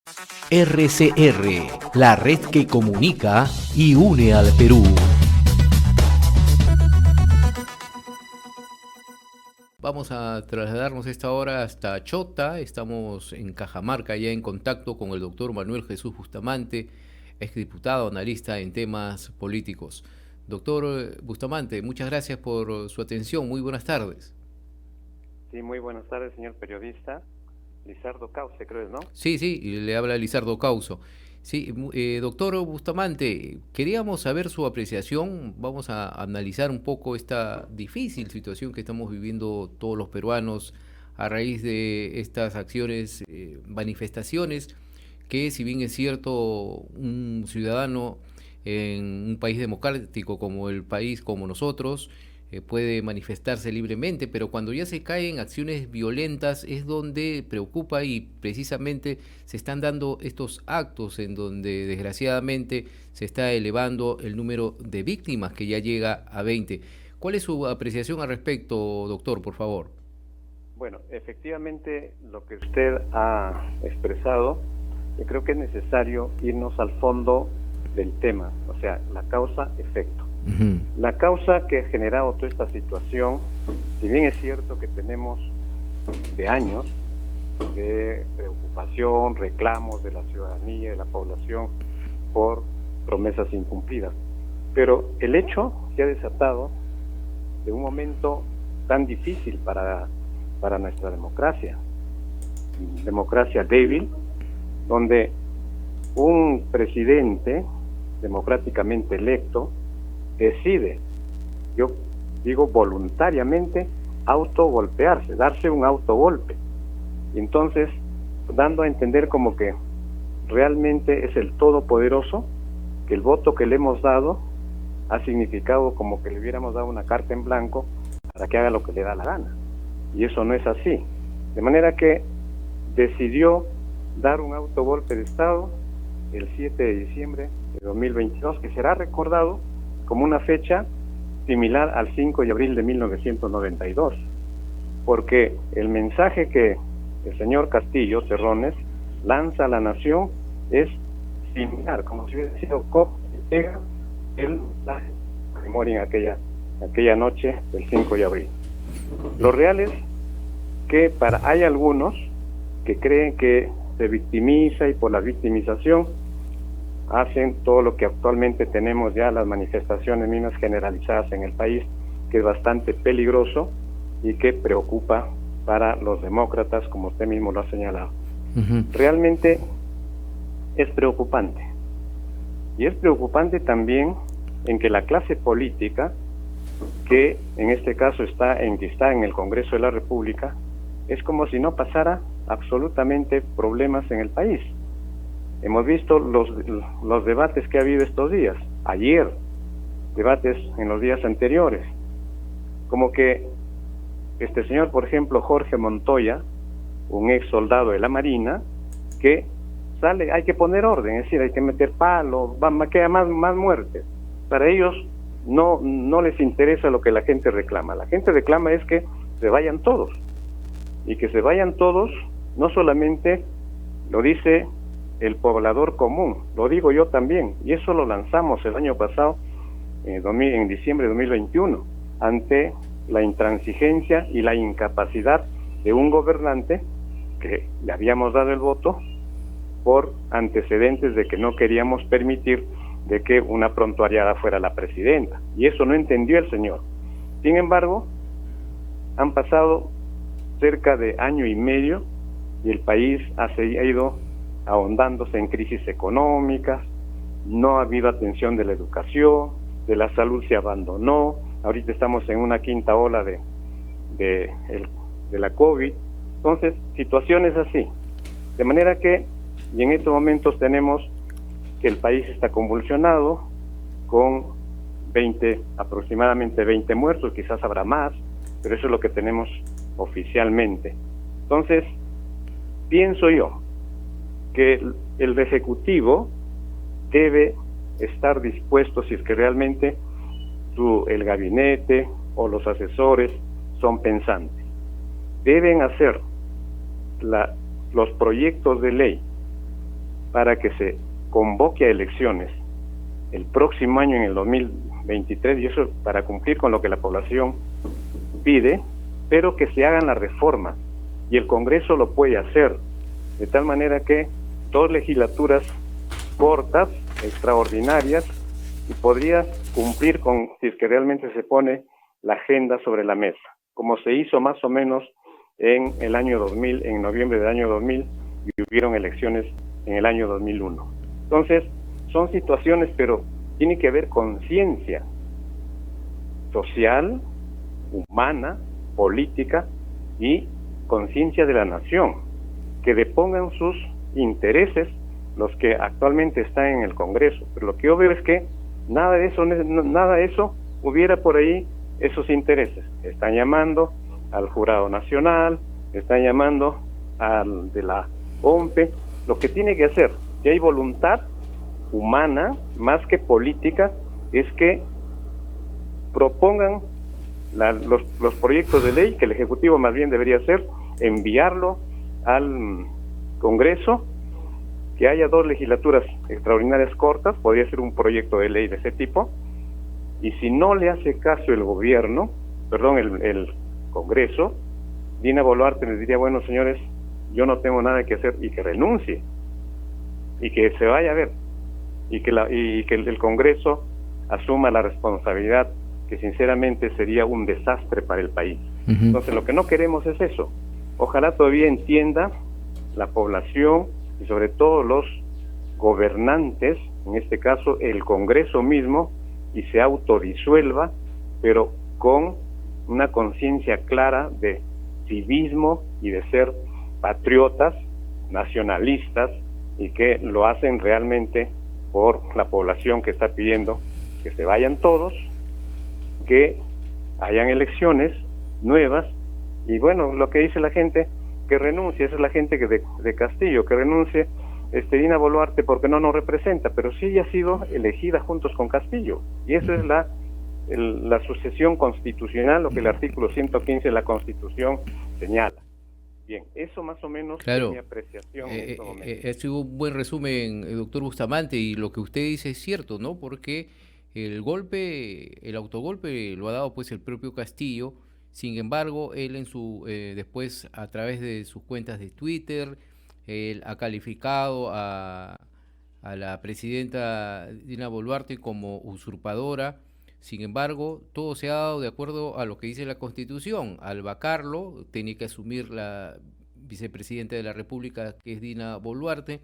RCR, la red que comunica y une al Perú. Vamos a trasladarnos esta hora hasta Chota. Estamos en Cajamarca, ya en contacto con el doctor Manuel Jesús Bustamante, exdiputado, analista en temas políticos. Doctor Bustamante, muchas gracias por su atención. Muy buenas tardes. Sí, muy buenas tardes, señor periodista. Lizardo Cauce, creo, ¿no? Sí, le habla Lizardo Causo. Sí, doctor Bustamante, queríamos saber su apreciación. Vamos a analizar un poco esta difícil situación que estamos viviendo todos los peruanos a raíz de estas acciones, manifestaciones, que si bien es cierto, un ciudadano en un país democrático como el país, como nosotros, puede manifestarse libremente, pero cuando ya se cae en acciones violentas es donde preocupa, y precisamente se están dando estos actos en donde desgraciadamente se está elevando el número de víctimas, que ya llega a 20. ¿Cuál es su apreciación al respecto, doctor, por favor? Bueno, efectivamente lo que usted ha expresado, yo creo que es necesario irnos al fondo del tema, o sea, la causa-efecto. La causa que ha generado toda esta situación, si bien es cierto que tenemos de años de preocupación, reclamos de la ciudadanía, de la población por promesas incumplidas, pero el hecho se ha desatado de un momento tan difícil para nuestra democracia débil, donde un presidente democráticamente electo decide, yo digo voluntariamente, autogolpearse, darse un autogolpe. Y entonces, dando a entender como que realmente es el todopoderoso, que el voto que le hemos dado ha significado como que le hubiéramos dado una carta en blanco para que haga lo que le da la gana. Y eso no es así. De manera que decidió dar un autogolpe de Estado el 7 de diciembre de 2022, que será recordado como una fecha similar al 5 de abril de 1992, porque el mensaje que el señor Castillo Terrones lanza a la nación es similar, como si hubiera sido copia el memoria en aquella noche del 5 de abril. Lo real es que hay algunos que creen que se victimiza, y por la victimización hacen todo lo que actualmente tenemos ya, las manifestaciones mismas generalizadas en el país, que es bastante peligroso y que preocupa para los demócratas, como usted mismo lo ha señalado. Realmente es preocupante. Y es preocupante también en que la clase política, que en este caso está en el Congreso de la República, es como si no pasara absolutamente problemas en el país. Hemos visto los debates que ha habido estos días, ayer, debates en los días anteriores, como que este señor, por ejemplo, Jorge Montoya, un ex soldado de la Marina, que sale, hay que poner orden, es decir, hay que meter palos, queda más muertes. Para ellos no les interesa lo que la gente reclama. La gente reclama es que se vayan todos, y que se vayan todos no solamente lo dice el poblador común, lo digo yo también, y eso lo lanzamos el año pasado, en diciembre de 2021, ante la intransigencia y la incapacidad de un gobernante que le habíamos dado el voto por antecedentes de que no queríamos permitir de que una prontuariada fuera la presidenta, y eso no entendió el señor. Sin embargo, han pasado cerca de año y medio y el país ha ido ahondándose en crisis económicas, no ha habido atención de la educación, de la salud se abandonó, ahorita estamos en una quinta ola de la COVID. Entonces, situaciones así, de manera que, y en estos momentos tenemos que el país está convulsionado, con aproximadamente 20 muertos, quizás habrá más, pero eso es lo que tenemos oficialmente. Entonces, pienso yo que el Ejecutivo debe estar dispuesto, si es que realmente el gabinete o los asesores son pensantes, deben hacer los proyectos de ley para que se convoque a elecciones el próximo año, en el 2023, y eso para cumplir con lo que la población pide, pero que se hagan las reformas, y el Congreso lo puede hacer, de tal manera que 2 legislaturas cortas, extraordinarias, y podría cumplir con, si es que realmente se pone la agenda sobre la mesa, como se hizo más o menos en el año 2000, en noviembre del año 2000, y hubieron elecciones en el año 2001. Entonces, son situaciones, pero tiene que haber conciencia social, humana, política y conciencia de la nación, que depongan sus intereses los que actualmente están en el Congreso. Pero lo que yo veo es que nada de eso hubiera por ahí esos intereses. Están llamando al Jurado Nacional, están llamando al de la OMPE. Lo que tiene que hacer, si hay voluntad humana, más que política, es que propongan los proyectos de ley, que el Ejecutivo más bien debería hacer, enviarlo al Congreso, que haya 2 legislaturas extraordinarias cortas, podría ser un proyecto de ley de ese tipo, y si no le hace caso el gobierno, el Congreso, Dina Boluarte les diría, bueno, señores, yo no tengo nada que hacer, y que renuncie, y que se vaya a ver, y que el Congreso asuma la responsabilidad, que sinceramente sería un desastre para el país. Entonces, lo que no queremos es eso. Ojalá todavía entienda la población y sobre todo los gobernantes, en este caso el Congreso mismo, y se autodisuelva, pero con una conciencia clara de civismo y de ser patriotas, nacionalistas, y que lo hacen realmente por la población que está pidiendo que se vayan todos, que hayan elecciones nuevas, y bueno, lo que dice la gente, que renuncie. Esa es la gente que de Castillo, que renuncie Dina Boluarte, porque no nos representa, pero sí ella ha sido elegida juntos con Castillo, y eso es la sucesión constitucional, lo que el artículo 115 de la Constitución señala. Bien, eso más o menos es mi apreciación en este momento. Ha sido un buen resumen, doctor Bustamante, y lo que usted dice es cierto, ¿no? Porque el autogolpe lo ha dado pues el propio Castillo. Sin embargo, él después, a través de sus cuentas de Twitter, él ha calificado a la presidenta Dina Boluarte como usurpadora. Sin embargo, todo se ha dado de acuerdo a lo que dice la Constitución. Al vacarlo, tenía que asumir la vicepresidenta de la República, que es Dina Boluarte.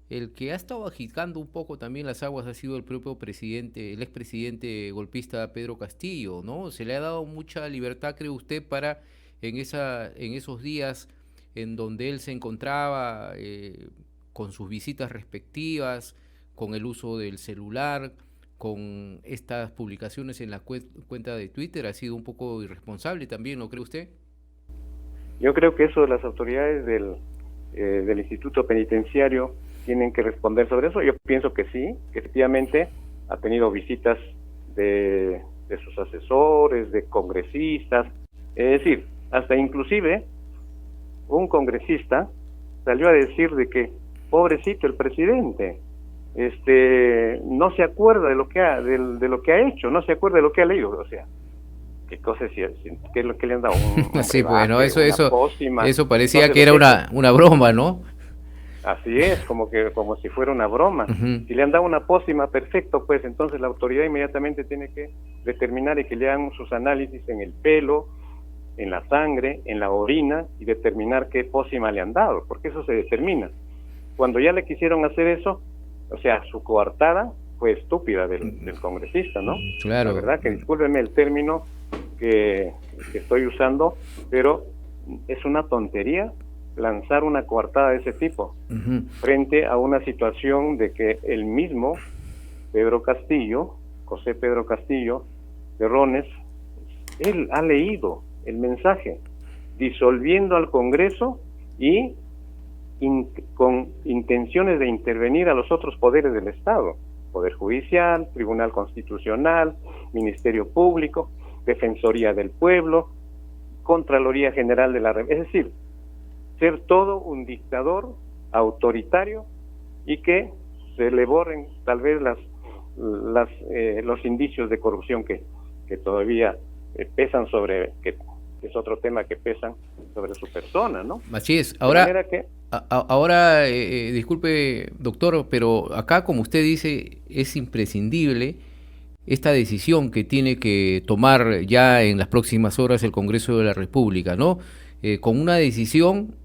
El que ha estado agitando un poco también las aguas ha sido el propio presidente, el expresidente golpista Pedro Castillo, ¿no? Se le ha dado mucha libertad, ¿cree usted, para en esos días en donde él se encontraba con sus visitas respectivas, con el uso del celular, con estas publicaciones en la cuenta de Twitter? ¿Ha sido un poco irresponsable también, no cree usted? Yo creo que eso de las autoridades del Instituto Penitenciario tienen que responder sobre eso. Yo pienso que sí, que efectivamente ha tenido visitas de sus asesores, de congresistas, es decir, hasta inclusive un congresista salió a decir de que pobrecito el presidente, no se acuerda de lo que ha hecho, no se acuerda de lo que ha leído. O sea, qué cosa es, qué es lo que le han dado, sí, bueno, eso parecía Entonces, que era una broma, ¿no? Así es, como si fuera una broma. Si le han dado una pócima, perfecto, pues entonces la autoridad inmediatamente tiene que determinar y que le hagan sus análisis en el pelo, en la sangre, en la orina, y determinar qué pócima le han dado, porque eso se determina. Cuando ya le quisieron hacer eso, o sea, su coartada fue estúpida del congresista, ¿no? Claro. La verdad que discúlpeme el término que estoy usando, pero es una tontería lanzar una coartada de ese tipo frente a una situación de que el mismo José Pedro Castillo Terrones, él ha leído el mensaje disolviendo al Congreso y con intenciones de intervenir a los otros poderes del Estado, Poder Judicial, Tribunal Constitucional, Ministerio Público, Defensoría del Pueblo, Contraloría General de la República, es decir, ser todo un dictador autoritario y que se le borren tal vez los indicios de corrupción que todavía pesan sobre, que es otro tema que pesan sobre su persona, ¿no? Así es. Ahora, disculpe, doctor, pero acá, como usted dice, es imprescindible esta decisión que tiene que tomar ya en las próximas horas el Congreso de la República, ¿no? Con una decisión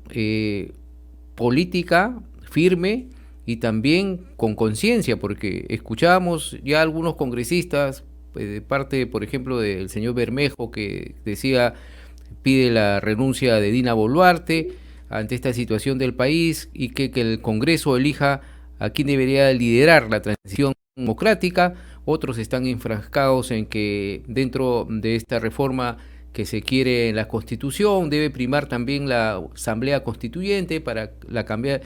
política firme y también con conciencia, porque escuchábamos ya algunos congresistas, de parte, por ejemplo, del señor Bermejo, que pide la renuncia de Dina Boluarte ante esta situación del país y que el Congreso elija a quién debería liderar la transición democrática. Otros están enfrascados en que dentro de esta reforma que se quiere en la Constitución debe primar también la Asamblea Constituyente para cambiar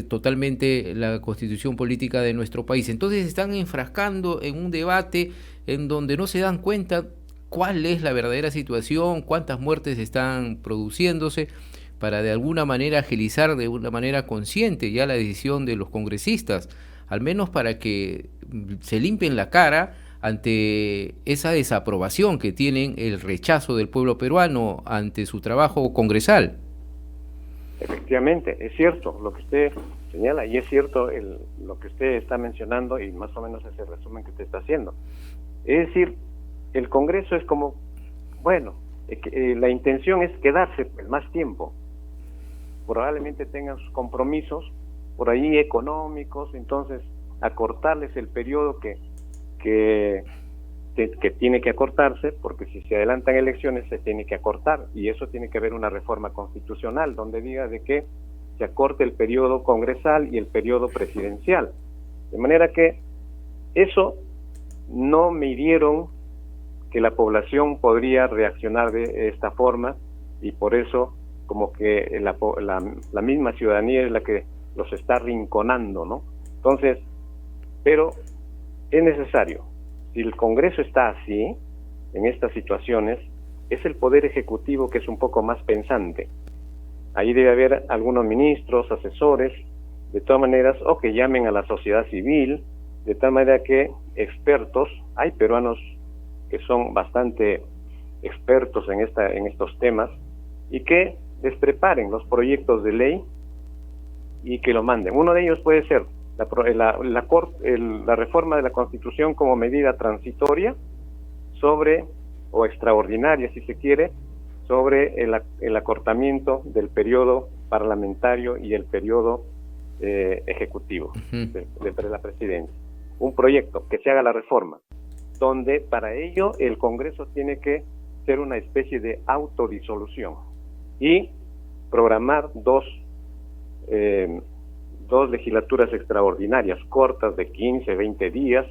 totalmente la Constitución política de nuestro país. Entonces están enfrascando en un debate en donde no se dan cuenta cuál es la verdadera situación, cuántas muertes están produciéndose, para de alguna manera agilizar de una manera consciente ya la decisión de los congresistas, al menos para que se limpien la cara ante esa desaprobación que tienen, el rechazo del pueblo peruano ante su trabajo congresal. Efectivamente, es cierto lo que usted señala, y es cierto lo que usted está mencionando, y más o menos ese resumen que usted está haciendo. Es decir, el Congreso es como, bueno, la intención es quedarse más tiempo. Probablemente tengan sus compromisos por ahí económicos, entonces acortarles el periodo que tiene que acortarse, porque si se adelantan elecciones se tiene que acortar, y eso tiene que haber una reforma constitucional donde diga de que se acorte el periodo congresal y el periodo presidencial, de manera que eso no midieron que la población podría reaccionar de esta forma, y por eso como que la misma ciudadanía es la que los está arrinconando, ¿no? Entonces, pero es necesario, si el Congreso está así, en estas situaciones, es el Poder Ejecutivo que es un poco más pensante. Ahí debe haber algunos ministros, asesores, de todas maneras, o que llamen a la sociedad civil, de tal manera que expertos, hay peruanos que son bastante expertos en estos temas, y que les preparen los proyectos de ley y que lo manden. Uno de ellos puede ser la reforma de la Constitución como medida transitoria o extraordinaria, si se quiere, sobre el acortamiento del periodo parlamentario y el periodo ejecutivo de la presidencia. Un proyecto que se haga la reforma, donde para ello el Congreso tiene que ser una especie de autodisolución y programar dos legislaturas extraordinarias cortas de 15, 20 días,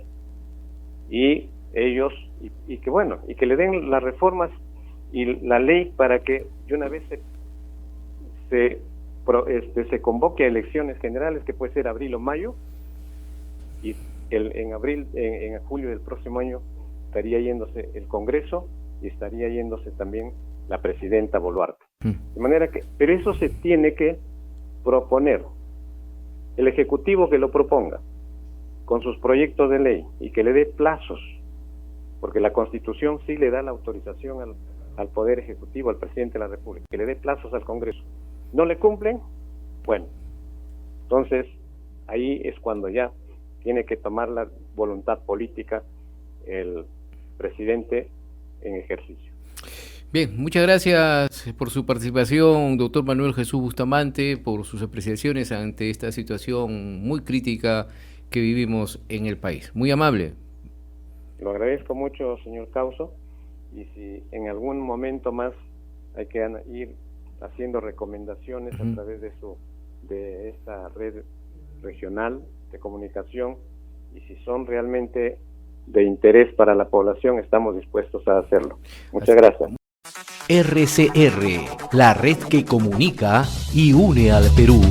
y que le den las reformas y la ley para que de una vez se convoque a elecciones generales, que puede ser abril o mayo, y en julio del próximo año estaría yéndose el Congreso y estaría yéndose también la presidenta Boluarte. De manera que, pero eso se tiene que proponer, el Ejecutivo que lo proponga con sus proyectos de ley y que le dé plazos, porque la Constitución sí le da la autorización al Poder Ejecutivo, al Presidente de la República, que le dé plazos al Congreso. ¿No le cumplen? Bueno, entonces ahí es cuando ya tiene que tomar la voluntad política el presidente en ejercicio. Bien, muchas gracias por su participación, doctor Manuel Jesús Bustamante, por sus apreciaciones ante esta situación muy crítica que vivimos en el país. Muy amable. Lo agradezco mucho, señor Causo, y si en algún momento más hay que ir haciendo recomendaciones a través de esta red regional de comunicación, y si son realmente de interés para la población, estamos dispuestos a hacerlo. Muchas gracias. RCR, la red que comunica y une al Perú.